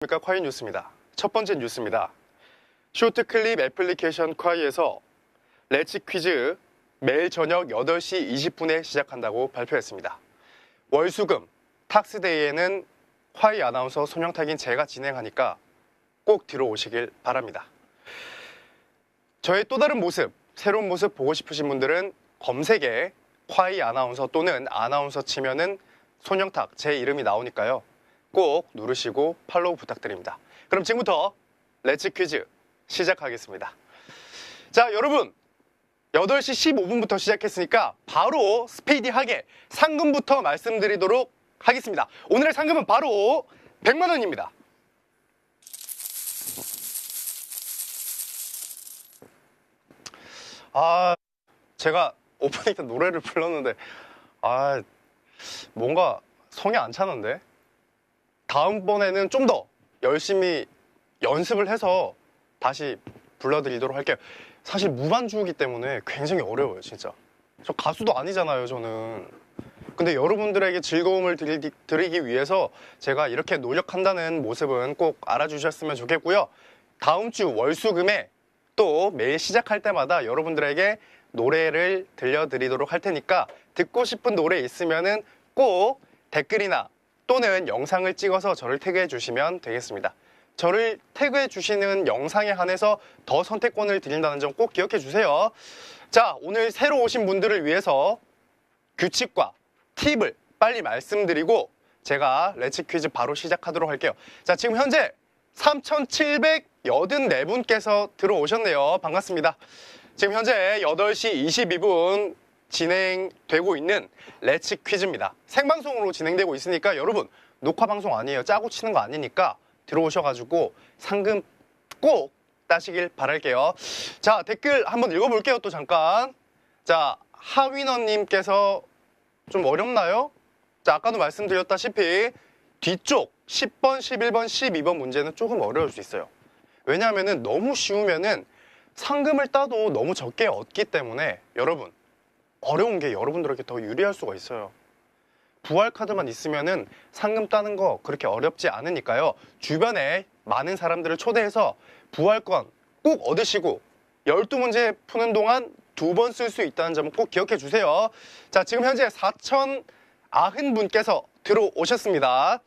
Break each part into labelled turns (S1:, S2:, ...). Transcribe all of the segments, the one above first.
S1: 안녕하십니까, 콰이 뉴스입니다. 첫 번째 뉴스입니다. 쇼트클립 애플리케이션 콰이에서 렛츠 퀴즈 매일 저녁 8시 20분에 시작한다고 발표했습니다. 월수금 탁스데이에는 콰이 아나운서 손영탁인 제가 진행하니까 꼭 들어오시길 바랍니다. 저의 또 다른 모습, 새로운 모습 보고 싶으신 분들은 검색에 콰이 아나운서 또는 아나운서 치면은 손영탁 제 이름이 나오니까요. 꼭 누르시고 팔로우 부탁드립니다. 그럼 지금부터 렛츠 퀴즈 시작하겠습니다. 자, 여러분 8시 15분부터 시작했으니까 바로 스피디하게 상금부터 말씀드리도록 하겠습니다. 오늘의 상금은 바로 100만 원입니다. 제가 오프닝 때 노래를 불렀는데 뭔가 성이 안 차는데? 다음번에는 좀 더 열심히 연습을 해서 다시 불러드리도록 할게요. 사실 무반주이기 때문에 굉장히 어려워요, 진짜. 저 가수도 아니잖아요, 저는. 근데 여러분들에게 즐거움을 드리기 위해서 제가 이렇게 노력한다는 모습은 꼭 알아주셨으면 좋겠고요. 다음 주 월수금에 또 매일 시작할 때마다 여러분들에게 노래를 들려드리도록 할 테니까 듣고 싶은 노래 있으면은 꼭 댓글이나 또는 영상을 찍어서 저를 태그해 주시면 되겠습니다. 저를 태그해 주시는 영상에 한해서 더 선택권을 드린다는 점 꼭 기억해 주세요. 자, 오늘 새로 오신 분들을 위해서 규칙과 팁을 빨리 말씀드리고 제가 렛츠 퀴즈 바로 시작하도록 할게요. 자, 지금 현재 3,784분께서 들어오셨네요. 반갑습니다. 지금 현재 8시 22분 진행되고 있는 렛츠 퀴즈입니다. 생방송으로 진행되고 있으니까 여러분 녹화 방송 아니에요. 짜고 치는 거 아니니까 들어오셔가지고 상금 꼭 따시길 바랄게요. 자, 댓글 한번 읽어볼게요. 또 잠깐. 자, 하위너님께서 좀 어렵나요? 자, 아까도 말씀드렸다시피 뒤쪽 10번, 11번, 12번 문제는 조금 어려울 수 있어요. 왜냐하면 너무 쉬우면은 상금을 따도 너무 적게 얻기 때문에 여러분 어려운 게 여러분들에게 더 유리할 수가 있어요. 부활카드만 있으면은 상금 따는 거 그렇게 어렵지 않으니까요. 주변에 많은 사람들을 초대해서 부활권 꼭 얻으시고 12문제 푸는 동안 2번 쓸 수 있다는 점은 꼭 기억해 주세요. 자, 지금 현재 4,090분께서 들어오셨습니다.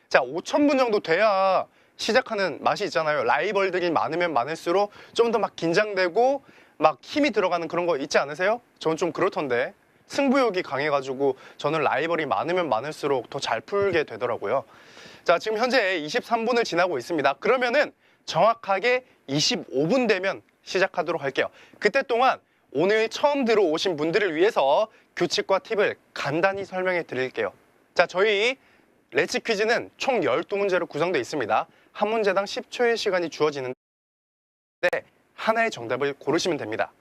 S1: 자, 5,000분 정도 돼야 시작하는 맛이 있잖아요. 라이벌들이 많으면 많을수록 좀 더 막 긴장되고 막 힘이 들어가는 그런 거 있지 않으세요? 저는 좀 그렇던데 승부욕이 강해가지고 저는 라이벌이 많으면 많을수록 더 잘 풀게 되더라고요. 자, 지금 현재 23분을 지나고 있습니다. 그러면은 정확하게 25분 되면 시작하도록 할게요. 그때 동안 오늘 처음 들어오신 분들을 위해서 규칙과 팁을 간단히 설명해 드릴게요. 자, 저희 렛츠 퀴즈는 총 12문제로 구성되어 있습니다. 한 문제당 10초의 시간이 주어지는데 하나의 정답을 고르시면 됩니다.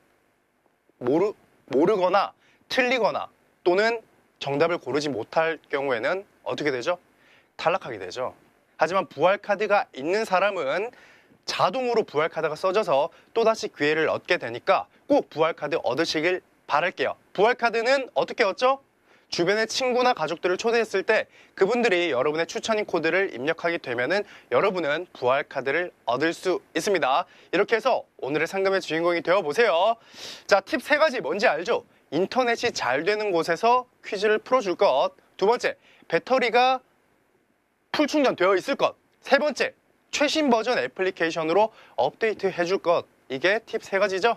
S1: 모르거나 틀리거나 또는 정답을 고르지 못할 경우에는 어떻게 되죠? 탈락하게 되죠. 하지만 부활카드가 있는 사람은 자동으로 부활카드가 써져서 또다시 기회를 얻게 되니까 꼭 부활카드 얻으시길 바랄게요. 부활카드는 어떻게 얻죠? 주변의 친구나 가족들을 초대했을 때 그분들이 여러분의 추천인 코드를 입력하게 되면은 여러분은 부활카드를 얻을 수 있습니다. 이렇게 해서 오늘의 상금의 주인공이 되어보세요. 자, 팁 3가지 뭔지 알죠? 인터넷이 잘 되는 곳에서 퀴즈를 풀어줄 것. 두 번째, 배터리가 풀 충전되어 있을 것. 세 번째, 최신 버전 애플리케이션으로 업데이트 해줄 것. 이게 팁 3가지죠?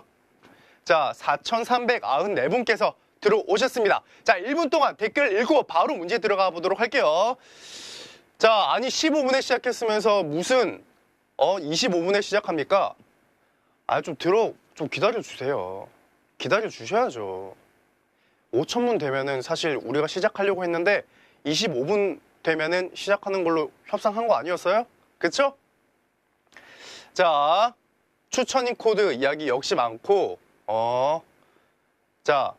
S1: 자, 4,394분께서 들어오셨습니다. 자, 1분 동안 댓글 읽고 바로 문제 들어가 보도록 할게요. 자, 아니 15분에 시작했으면서 무슨 25분에 시작합니까? 좀 기다려 주세요. 기다려 주셔야죠. 5,000분 되면은 사실 우리가 시작하려고 했는데 25분 되면은 시작하는 걸로 협상한 거 아니었어요? 그쵸? 자, 추천인 코드 이야기 역시 많고 자,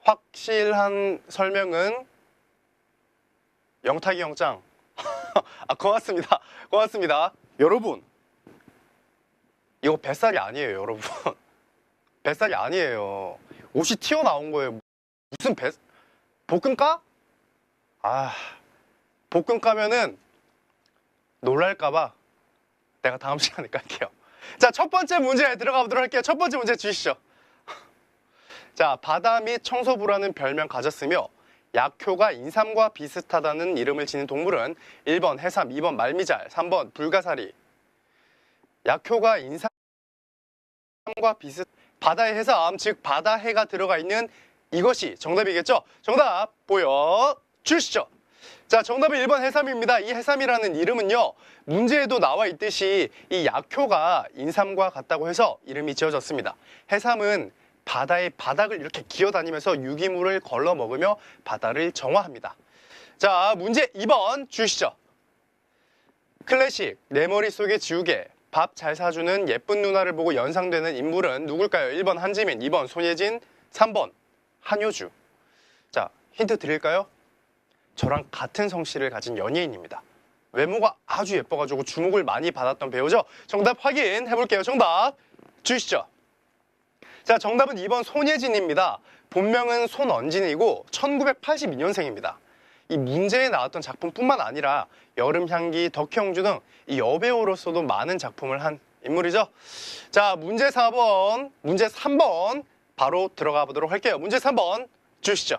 S1: 확실한 설명은 영탁이 영장. 고맙습니다. 고맙습니다. 여러분, 이거 뱃살이 아니에요, 여러분. 뱃살이 아니에요. 옷이 튀어나온 거예요. 무슨 볶음가? 볶음 까면은 놀랄까봐 내가 다음 시간에 깔게요. 자, 첫 번째 문제 들어가 보도록 할게요. 첫 번째 문제 주시죠. 자, 바다 및 청소부라는 별명 가졌으며 약효가 인삼과 비슷하다는 이름을 지닌 동물은 1번 해삼, 2번 말미잘, 3번 불가사리. 약효가 인삼과 바다의 해삼, 즉 바다해가 들어가 있는 이것이 정답이겠죠? 정답 보여주시죠. 자, 정답은 1번 해삼입니다. 이 해삼이라는 이름은요, 문제에도 나와 있듯이 이 약효가 인삼과 같다고 해서 이름이 지어졌습니다. 해삼은 바다의 바닥을 이렇게 기어다니면서 유기물을 걸러 먹으며 바다를 정화합니다. 자, 문제 2번 주시죠. 클래식, 내 머릿속에 지우개, 밥 잘 사주는 예쁜 누나를 보고 연상되는 인물은 누굴까요? 1번 한지민, 2번 손예진, 3번 한효주. 자, 힌트 드릴까요? 저랑 같은 성씨를 가진 연예인입니다. 외모가 아주 예뻐가지고 주목을 많이 받았던 배우죠. 정답 확인해볼게요. 정답 주시죠. 자, 정답은 2번 손예진입니다. 본명은 손언진이고 1982년생입니다. 이 문제에 나왔던 작품뿐만 아니라 여름향기, 덕혜옹주 등 이 여배우로서도 많은 작품을 한 인물이죠. 자, 문제 4번, 문제 3번 바로 들어가 보도록 할게요. 문제 3번 주시죠.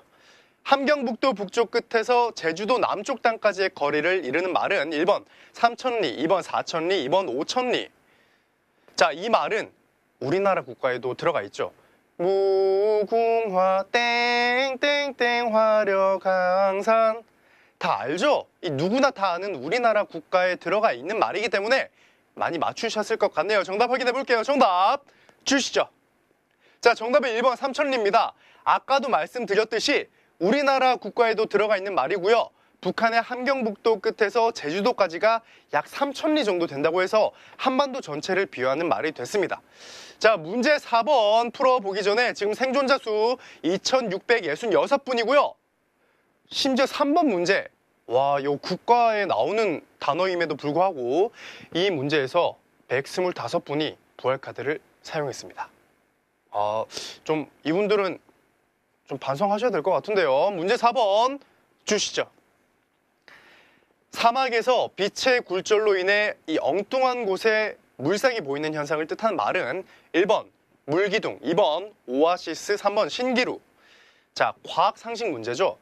S1: 함경북도 북쪽 끝에서 제주도 남쪽 땅까지의 거리를 이르는 말은 1번 3천리, 2번 4천리, 2번 5천리. 자, 이 말은 우리나라 국가에도 들어가 있죠. 무궁화 땡땡땡 화려강산. 다 알죠? 이 누구나 다 아는 우리나라 국가에 들어가 있는 말이기 때문에 많이 맞추셨을 것 같네요. 정답 확인해 볼게요. 정답 주시죠. 자, 정답은 1번 삼천리입니다. 아까도 말씀드렸듯이 우리나라 국가에도 들어가 있는 말이고요. 북한의 함경북도 끝에서 제주도까지가 약 3천리 정도 된다고 해서 한반도 전체를 비유하는 말이 됐습니다. 자, 문제 4번 풀어보기 전에 지금 생존자 수 2666분이고요. 심지어 3번 문제, 와, 요 국가에 나오는 단어임에도 불구하고 이 문제에서 125분이 부활카드를 사용했습니다. 좀 이분들은 좀 반성하셔야 될 것 같은데요. 문제 4번 주시죠. 사막에서 빛의 굴절로 인해 이 엉뚱한 곳에 물색이 보이는 현상을 뜻하는 말은 1번 물기둥, 2번 오아시스, 3번 신기루. 자, 과학 상식 문제죠.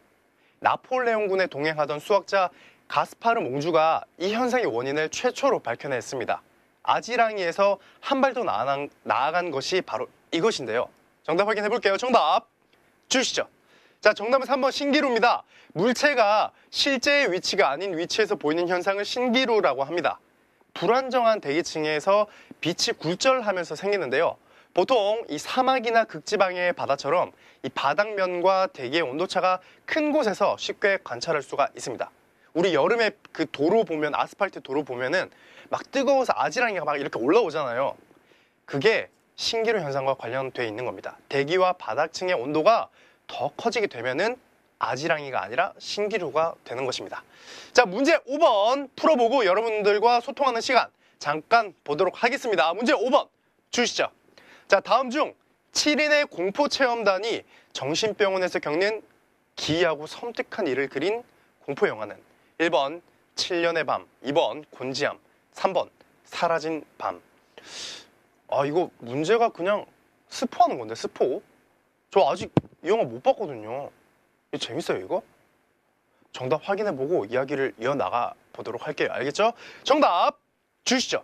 S1: 나폴레옹군에 동행하던 수학자 가스파르 몽주가 이 현상의 원인을 최초로 밝혀냈습니다. 아지랑이에서 한 발 더 나아간 것이 바로 이것인데요. 정답 확인해 볼게요. 정답 주시죠. 자, 정답은 3번 신기루입니다. 물체가 실제의 위치가 아닌 위치에서 보이는 현상을 신기루라고 합니다. 불안정한 대기층에서 빛이 굴절하면서 생기는데요. 보통 이 사막이나 극지방의 바다처럼 이 바닥면과 대기의 온도차가 큰 곳에서 쉽게 관찰할 수가 있습니다. 우리 여름에 그 도로 보면, 아스팔트 도로 보면은 막 뜨거워서 아지랑이가 막 이렇게 올라오잖아요. 그게 신기루 현상과 관련돼 있는 겁니다. 대기와 바닥층의 온도가 더 커지게 되면은 아지랑이가 아니라 신기루가 되는 것입니다. 자, 문제 5번 풀어보고 여러분들과 소통하는 시간 잠깐 보도록 하겠습니다. 문제 5번 주시죠. 자, 다음 중 7인의 공포체험단이 정신병원에서 겪는 기이하고 섬뜩한 일을 그린 공포영화는 1번 7년의 밤, 2번 곤지암, 3번 사라진 밤. 이거 문제가 그냥 스포하는 건데, 스포. 저 아직 이 영화 못 봤거든요. 이거 재밌어요, 이거? 정답 확인해보고 이야기를 이어나가 보도록 할게요. 알겠죠? 정답 주시죠.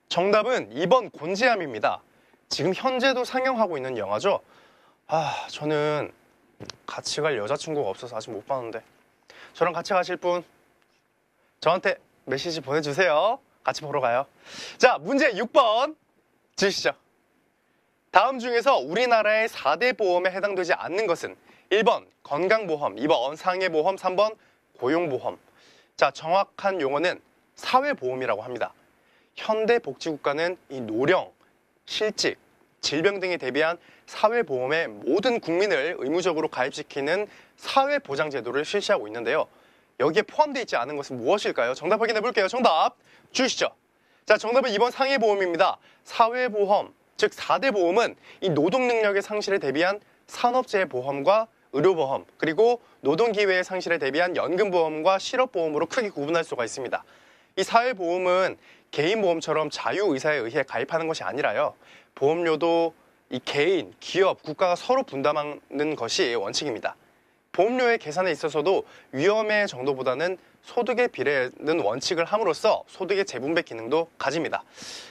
S1: 정답은 2번 곤지암입니다. 지금 현재도 상영하고 있는 영화죠. 저는 같이 갈 여자친구가 없어서 아직 못 봤는데 저랑 같이 가실 분 저한테 메시지 보내주세요. 같이 보러 가요. 자, 문제 6번 주시죠. 다음 중에서 우리나라의 4대 보험에 해당되지 않는 것은 1번 건강보험, 2번 상해보험, 3번 고용보험. 자, 정확한 용어는 사회보험이라고 합니다. 현대복지국가는 이 노령, 실직, 질병 등에 대비한 사회보험에 모든 국민을 의무적으로 가입시키는 사회보장제도를 실시하고 있는데요. 여기에 포함되어 있지 않은 것은 무엇일까요? 정답 확인해 볼게요. 정답 주시죠. 자, 정답은 2번 상해보험입니다. 사회보험, 즉 4대 보험은 이 노동능력의 상실에 대비한 산업재해 보험과 의료보험, 그리고 노동기회의 상실에 대비한 연금보험과 실업보험으로 크게 구분할 수가 있습니다. 이 사회보험은 개인보험처럼 자유의사에 의해 가입하는 것이 아니라요. 보험료도 이 개인, 기업, 국가가 서로 분담하는 것이 원칙입니다. 보험료의 계산에 있어서도 위험의 정도보다는 소득에 비례하는 원칙을 함으로써 소득의 재분배 기능도 가집니다.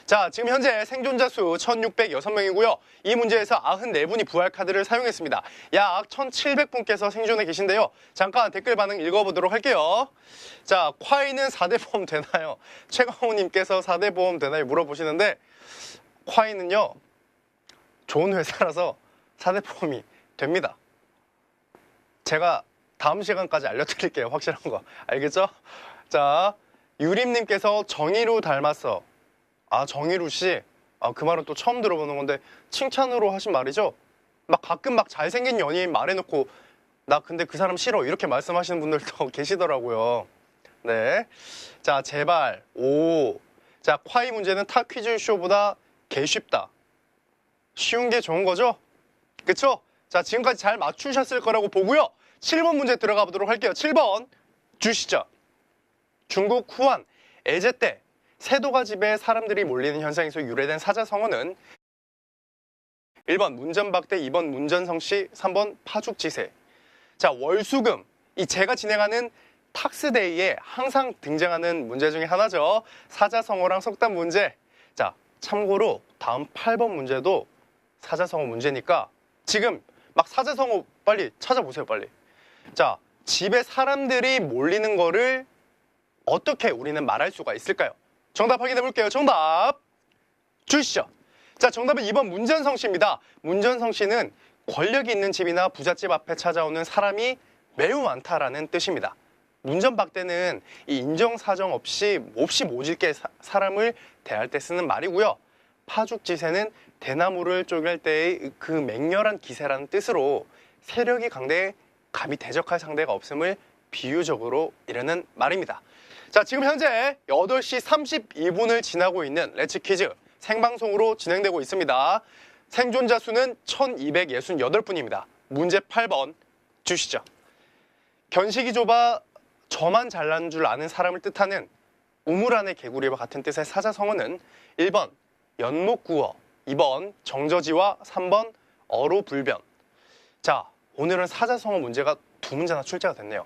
S1: 자, 지금 현재 생존자 수 1,606명이고요. 이 문제에서 94분이 부활카드를 사용했습니다. 약 1,700분께서 생존해 계신데요. 잠깐 댓글 반응 읽어보도록 할게요. 자, 콰이는 4대 보험 되나요? 최강호님께서 4대 보험 되나요? 물어보시는데 콰이는요, 좋은 회사라서 4대 보험이 됩니다. 제가 다음 시간까지 알려드릴게요. 확실한 거. 알겠죠? 자, 유림님께서 정의루 닮았어. 아, 정의루 씨. 아, 그 말은 또 처음 들어보는 건데 칭찬으로 하신 말이죠? 막 가끔 막 잘생긴 연예인 말해놓고 나 근데 그 사람 싫어. 이렇게 말씀하시는 분들도 계시더라고요. 네. 자, 제발. 오. 자, 콰이 문제는 타 퀴즈 쇼보다 개 쉽다. 쉬운 게 좋은 거죠? 그쵸? 자, 지금까지 잘 맞추셨을 거라고 보고요. 7번 문제 들어가 보도록 할게요. 7번 주시죠. 중국 후한 애제 때 세도가 집에 사람들이 몰리는 현상에서 유래된 사자성어는 1번 문전박대, 2번 문전성시, 3번 파죽지세. 자, 월수금. 이 제가 진행하는 탁스데이에 항상 등장하는 문제 중에 하나죠. 사자성어랑 속담 문제. 자, 참고로 다음 8번 문제도 사자성어 문제니까 지금 막 사자성어 빨리 찾아보세요, 빨리. 자, 집에 사람들이 몰리는 거를 어떻게 우리는 말할 수가 있을까요? 정답 확인해 볼게요. 정답 주시죠. 자, 정답은 2번 문전성시입니다. 문전성시는 권력이 있는 집이나 부잣집 앞에 찾아오는 사람이 매우 많다라는 뜻입니다. 문전박대는 이 인정사정 없이 몹시 모질게 사람을 대할 때 쓰는 말이고요. 파죽지세는 대나무를 쪼갤 때의 그 맹렬한 기세라는 뜻으로 세력이 강대해 감히 대적할 상대가 없음을 비유적으로 이르는 말입니다. 자, 지금 현재 8시 32분을 지나고 있는 레츠 퀴즈 생방송으로 진행되고 있습니다. 생존자 수는 1268분입니다. 문제 8번 주시죠. 견식이 좁아 저만 잘난 줄 아는 사람을 뜻하는 우물 안의 개구리와 같은 뜻의 사자성어는 1번 연목구어, 2번 정저지와 3번 어로불변. 자, 오늘은 사자성어 문제가 두 문제나 출제가 됐네요.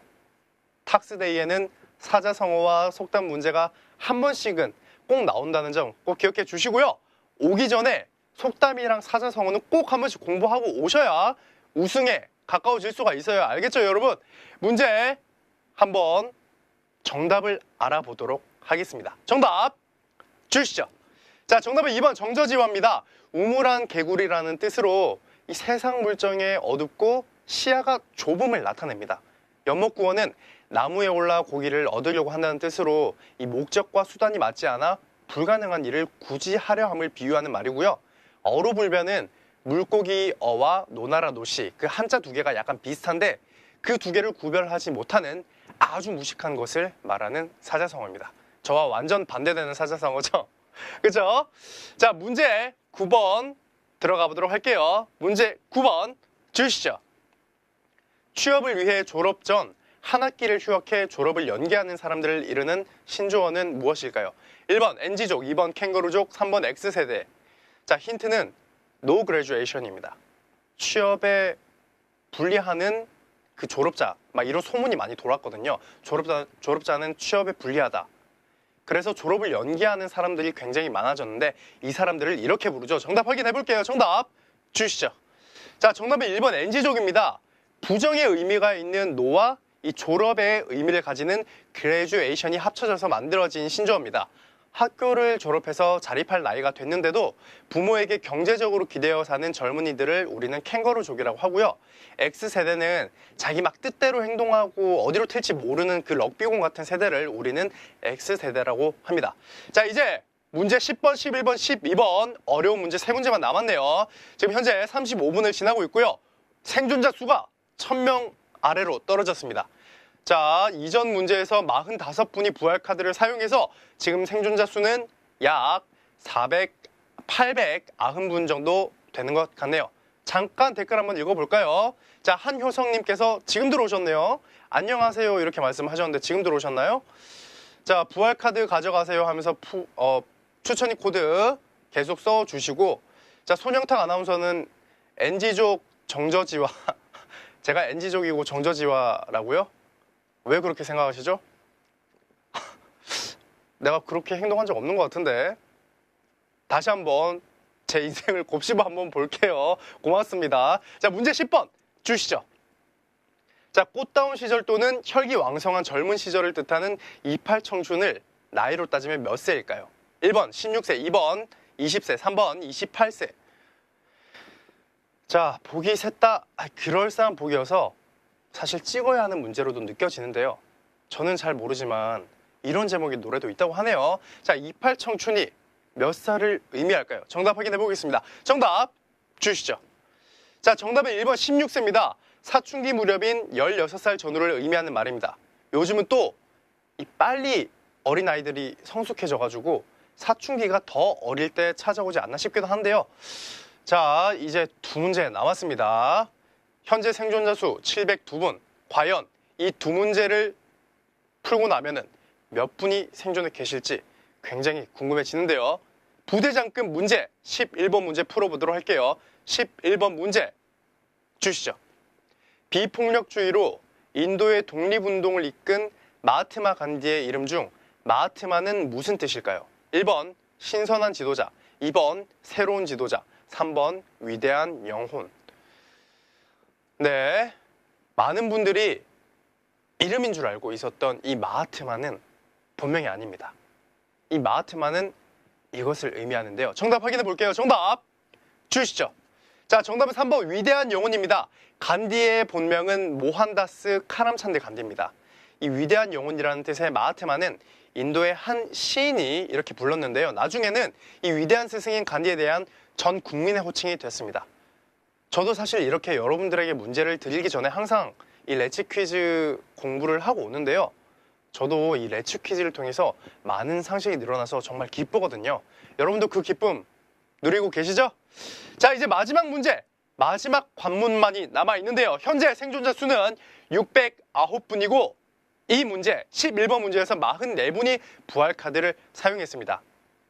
S1: 탁스데이에는 사자성어와 속담 문제가 한 번씩은 꼭 나온다는 점 꼭 기억해 주시고요. 오기 전에 속담이랑 사자성어는 꼭 한 번씩 공부하고 오셔야 우승에 가까워질 수가 있어요. 알겠죠, 여러분? 문제 한번 정답을 알아보도록 하겠습니다. 정답 주시죠. 자, 정답은 2번 정저지화입니다. 우물안 개구리라는 뜻으로 이 세상 물정에 어둡고 시야가 좁음을 나타냅니다. 연목구어는 나무에 올라 고기를 얻으려고 한다는 뜻으로 이 목적과 수단이 맞지 않아 불가능한 일을 굳이 하려 함을 비유하는 말이고요. 어로불변은 물고기 어와 노나라 노시, 그 한자 두 개가 약간 비슷한데 그 두 개를 구별하지 못하는 아주 무식한 것을 말하는 사자성어입니다. 저와 완전 반대되는 사자성어죠. 그죠? 자, 문제 9번 들어가 보도록 할게요. 문제 9번 주시죠. 취업을 위해 졸업 전 한 학기를 휴학해 졸업을 연기하는 사람들을 이르는 신조어는 무엇일까요? 1번 NG족, 2번 캥거루족, 3번 X세대. 자, 힌트는 No graduation입니다. 취업에 불리하는 그 졸업자, 막 이런 소문이 많이 돌았거든요. 졸업자는 취업에 불리하다. 그래서 졸업을 연기하는 사람들이 굉장히 많아졌는데 이 사람들을 이렇게 부르죠. 정답 확인해 볼게요. 정답 주시죠. 자, 정답은 1번 NG족입니다. 부정의 의미가 있는 노와 이 졸업의 의미를 가지는 graduation이 합쳐져서 만들어진 신조어입니다. 학교를 졸업해서 자립할 나이가 됐는데도 부모에게 경제적으로 기대어 사는 젊은이들을 우리는 캥거루족이라고 하고요. X세대는 자기 막 뜻대로 행동하고 어디로 튈지 모르는 그 럭비공 같은 세대를 우리는 X세대라고 합니다. 자, 이제 문제 10번, 11번, 12번 어려운 문제 3문제만 남았네요. 지금 현재 35분을 지나고 있고요. 생존자 수가 1000명 아래로 떨어졌습니다. 자, 이전 문제에서 45분이 부활카드를 사용해서 지금 생존자 수는 약 890분 정도 되는 것 같네요. 잠깐 댓글 한번 읽어볼까요? 자, 한효성님께서 지금 들어오셨네요. 안녕하세요 이렇게 말씀하셨는데 지금 들어오셨나요? 자, 부활 카드 가져가세요 하면서 추천인 코드 계속 써주시고, 자, 손영탁 아나운서는 NG족 정저지와 제가 NG족이고 정저지와라고요? 왜 그렇게 생각하시죠? 내가 그렇게 행동한 적 없는 것 같은데. 다시 한번 제 인생을 곱씹어 한번 볼게요. 고맙습니다. 자, 문제 10번 주시죠. 자, 꽃다운 시절 또는 혈기왕성한 젊은 시절을 뜻하는 28 청춘을 나이로 따지면 몇 세일까요? 1번 16세, 2번 20세, 3번 28세. 자, 보기 셋 다 그럴싸한 보기여서 사실 찍어야 하는 문제로도 느껴지는데요. 저는 잘 모르지만 이런 제목의 노래도 있다고 하네요. 자, 28 청춘이 몇 살을 의미할까요? 정답 확인해 보겠습니다. 정답 주시죠. 자, 정답은 1번 16세입니다. 사춘기 무렵인 16살 전후를 의미하는 말입니다. 요즘은 또 빨리 어린아이들이 성숙해져가지고 사춘기가 더 어릴 때 찾아오지 않나 싶기도 한데요. 자, 이제 두 문제 남았습니다. 현재 생존자 수 702분. 과연 이 두 문제를 풀고 나면은 몇 분이 생존해 계실지 굉장히 궁금해지는데요. 부대장급 문제 11번 문제 풀어보도록 할게요. 11번 문제 주시죠. 비폭력주의로 인도의 독립운동을 이끈 마하트마 간디의 이름 중 마하트마는 무슨 뜻일까요? 1번 신선한 지도자, 2번 새로운 지도자, 3번 위대한 영혼. 네, 많은 분들이 이름인 줄 알고 있었던 이 마하트마는 본명이 아닙니다. 이 마하트마는 이것을 의미하는데요. 정답 확인해 볼게요. 정답 주시죠. 자, 정답은 3번 위대한 영혼입니다. 간디의 본명은 모한다스 카람찬드 간디입니다. 이 위대한 영혼이라는 뜻의 마하트마는 인도의 한 시인이 이렇게 불렀는데요. 나중에는 이 위대한 스승인 간디에 대한 전 국민의 호칭이 됐습니다. 저도 사실 이렇게 여러분들에게 문제를 드리기 전에 항상 이 레츠 퀴즈 공부를 하고 오는데요. 저도 이 레츠 퀴즈를 통해서 많은 상식이 늘어나서 정말 기쁘거든요. 여러분도 그 기쁨 누리고 계시죠? 자, 이제 마지막 문제, 마지막 관문만이 남아있는데요. 현재 생존자 수는 609분이고 이 문제, 11번 문제에서 44분이 부활카드를 사용했습니다.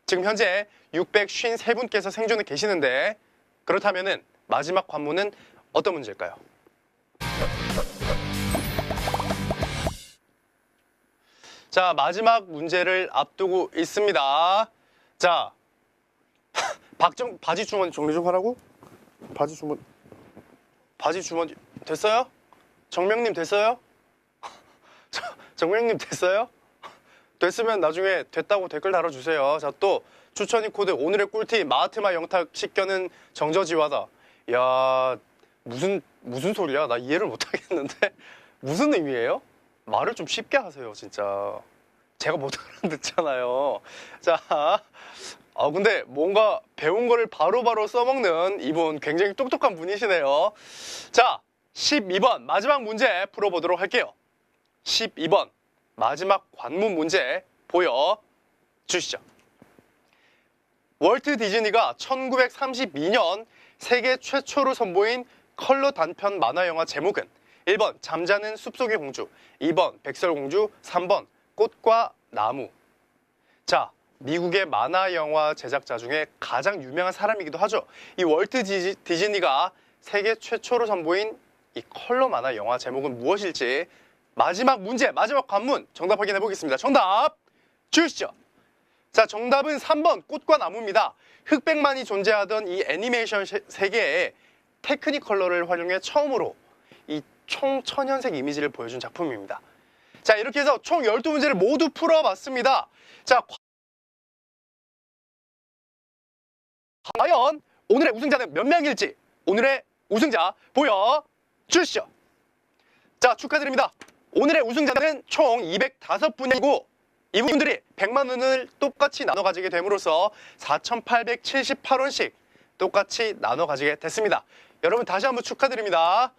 S1: 지금 현재 653분께서 생존해 계시는데 그렇다면 마지막 관문은 어떤 문제일까요? 자, 마지막 문제를 앞두고 있습니다. 자, 바지 주머니 정리 좀 하라고? 바지 주머니 됐어요? 정명님 됐어요? 정명님 됐어요? 됐으면 나중에 됐다고 댓글 달아주세요. 자, 또 추천인 코드 오늘의 꿀팁 마하트마 영탁 식견은 정저지와다. 야, 무슨 소리야? 나 이해를 못하겠는데 무슨 의미예요? 말을 좀 쉽게 하세요, 진짜. 제가 못 알아듣잖아요. 자, 근데 뭔가 배운 거를 바로바로 써먹는 이분 굉장히 똑똑한 분이시네요. 자, 12번 마지막 문제 풀어보도록 할게요. 12번 마지막 관문 문제 보여주시죠. 월트 디즈니가 1932년 세계 최초로 선보인 컬러 단편 만화 영화 제목은 1번 잠자는 숲속의 공주, 2번 백설공주, 3번 꽃과 나무. 자, 미국의 만화 영화 제작자 중에 가장 유명한 사람이기도 하죠. 이 월트 디즈니가 세계 최초로 선보인 이 컬러 만화 영화 제목은 무엇일지 마지막 문제, 마지막 관문 정답 확인해 보겠습니다. 정답 주시죠. 자, 정답은 3번 꽃과 나무입니다. 흑백만이 존재하던 이 애니메이션 세계에 테크니컬러를 활용해 처음으로 이 총천연색 이미지를 보여준 작품입니다. 자, 이렇게 해서 총 12문제를 모두 풀어봤습니다. 자, 과연 오늘의 우승자는 몇 명일지 오늘의 우승자 보여주시죠. 자, 축하드립니다. 오늘의 우승자는 총 205분이고 이분들이 100만 원을 똑같이 나눠 가지게 됨으로써 4,878원씩 똑같이 나눠 가지게 됐습니다. 여러분 다시 한번 축하드립니다.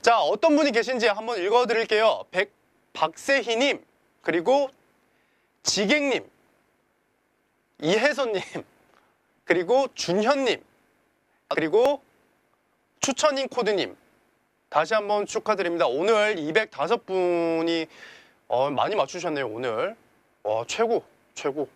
S1: 자, 어떤 분이 계신지 한번 읽어드릴게요. 박세희님, 그리고 지객님, 이혜선님, 그리고 준현님, 그리고 추천인 코드님. 다시 한번 축하드립니다. 오늘 205분이 많이 맞추셨네요. 오늘 와, 최고, 최고.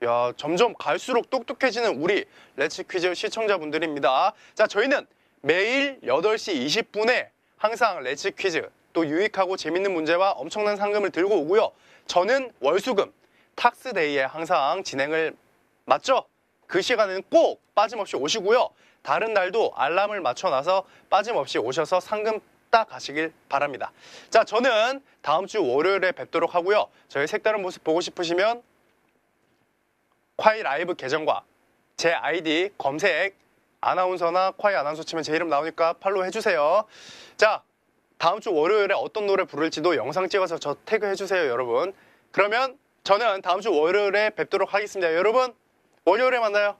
S1: 야, 점점 갈수록 똑똑해지는 우리 레츠 퀴즈 시청자분들입니다. 자, 저희는 매일 8시 20분에 항상 레츠 퀴즈, 또 유익하고 재밌는 문제와 엄청난 상금을 들고 오고요. 저는 월수금, 탁스데이에 항상 진행을 맞죠? 그 시간에는 꼭 빠짐없이 오시고요. 다른 날도 알람을 맞춰놔서 빠짐없이 오셔서 상금 따 가시길 바랍니다. 자, 저는 다음 주 월요일에 뵙도록 하고요. 저희 색다른 모습 보고 싶으시면 콰이 라이브 계정과 제 아이디 검색 아나운서나 콰이 아나운서 치면 제 이름 나오니까 팔로우 해주세요. 자, 다음 주 월요일에 어떤 노래 부를지도 영상 찍어서 저 태그해주세요, 여러분. 그러면 저는 다음 주 월요일에 뵙도록 하겠습니다. 여러분, 월요일에 만나요.